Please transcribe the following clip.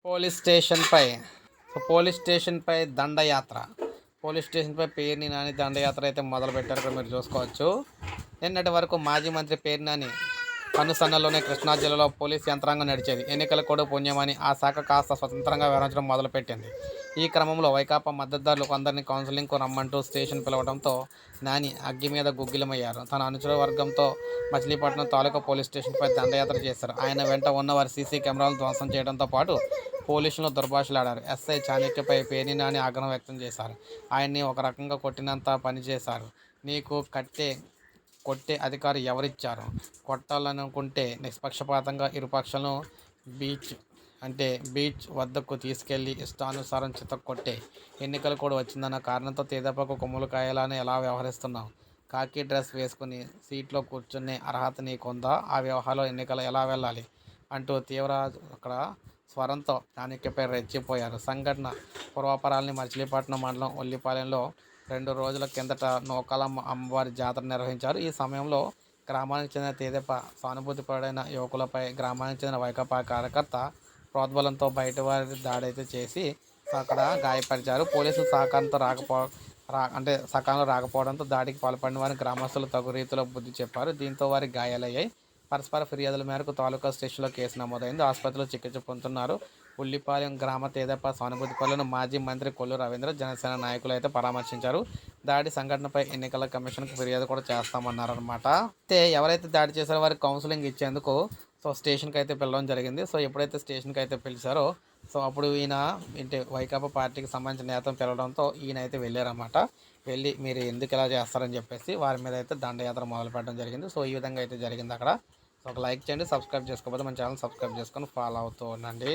Police స్టేషన్పై దండయాత్ర. Police స్టేషన్పై Perni Nani దండయాత్ర అయితే మొదలుపెట్టారు. ఇక్కడ మీరు చూసుకోవచ్చు. నిన్నటి వరకు మాజీ మంత్రి పేర్ని నాని కనుసన్నల్లోనే కృష్ణా జిల్లాలో పోలీస్ యంత్రాంగం నడిచేది. ఎన్నికల కూడా పుణ్యమని ఆ శాఖ కాస్త స్వతంత్రంగా వ్యవహరించడం మొదలుపెట్టింది. ఈ క్రమంలో వైకాపా మద్దతుదారులు కొందరిని కౌన్సిలింగ్కు రమ్మంటూ స్టేషన్ పిలవడంతో నాని అగ్గి మీద గుగ్గిలమయ్యారు. తన అనుచర వర్గంతో మచిలీపట్నం తాలూకా పోలీస్ స్టేషన్పై దండయాత్ర చేశారు. ఆయన వెంట ఉన్న వారి సీసీ కెమెరాలను ధ్వంసం చేయడంతో పాటు పోలీసులను దుర్భాషలాడారు. ఎస్ఐ చాణక్యపై పేర్ని నాని ఆగ్రహం వ్యక్తం చేశారు. ఆయన్ని ఒక రకంగా కొట్టినంత పని చేశారు. నీకు కొట్టే అధికారం ఎవరిచ్చారు? కొట్టాలనుకుంటే నిష్పక్షపాతంగా ఇరుపక్షాలను బీచ్ వద్దకు తీసుకెళ్లి ఇష్టానుసారం చితక్కొట్టే. ఎన్నికలు కూడా వచ్చిందన్న కారణంతో తెదేపాకు కొమ్ములు కాయాలని ఎలా వ్యవహరిస్తున్నావు? కాకి డ్రెస్ వేసుకుని సీట్లో కూర్చునే అర్హత నీకుందా? ఆ వ్యవహారంలో ఎన్నికలు ఎలా వెళ్ళాలి? అంటూ తీవ్ర అక్కడ స్వరంతో చాణక్యపై రెచ్చిపోయారు. సంఘటన పూర్వాపరాల్ని మచిలీపట్నం మండలం ఉల్లిపాలెంలో 2 రోజుల కిందట నూకాలమ్మ అమ్మవారి జాతర నిర్వహించారు. ఈ సమయంలో గ్రామానికి చెందిన తెదేపా సానుభూతిపరుడైన యువకులపై గ్రామానికి చెందిన వైకాపా కార్యకర్త ప్రోద్బలంతో బయటవారి దాడైతే చేసి అక్కడ గాయపరిచారు. పోలీసులు సకాలంలో రాకపోవడంతో దాడికి పాల్పడిన వారిని గ్రామస్తులు తగు రీతిలో బుద్ధి చెప్పారు. దీంతో వారికి గాయాలయ్యాయి. పరస్పర ఫిర్యాదుల మేరకు తాలూకా స్టేషన్లో కేసు నమోదైంది. ఆసుపత్రిలో చికిత్స పొందుతున్నారు. ఉల్లిపాలెం గ్రామ తెదేపా సానుభూతిపరులను మాజీ మంత్రి కొల్లు రవీంద్ర, జనసేన నాయకులు అయితే పరామర్శించారు. దాడి సంఘటనపై ఎన్నికల కమిషన్కు ఫిర్యాదు కూడా చేస్తామన్నారనమాట. అయితే ఎవరైతే దాడి చేశారో వారికి కౌన్సిలింగ్ ఇచ్చేందుకు స్టేషన్కి అయితే పిలవడం జరిగింది. ఎప్పుడైతే స్టేషన్కి అయితే పిలిచారో అప్పుడు ఈయన వైకాపా పార్టీకి సంబంధించిన నేతను పిలవడంతో ఈయన అయితే వెళ్ళారన్నమాట. వెళ్ళి మీరు ఎందుకు ఇలా చేస్తారని చెప్పేసి వారి మీద అయితే దండయాత్ర మొదలు పెట్టడం జరిగింది. ఈ విధంగా అయితే జరిగింది అక్కడ. ఒక లైక్ చేయండి, సబ్స్క్రైబ్ చేసుకోకపోతే మన ఛానల్ సబ్స్క్రైబ్ చేసుకొని ఫాలో అవుతూ ఉండండి.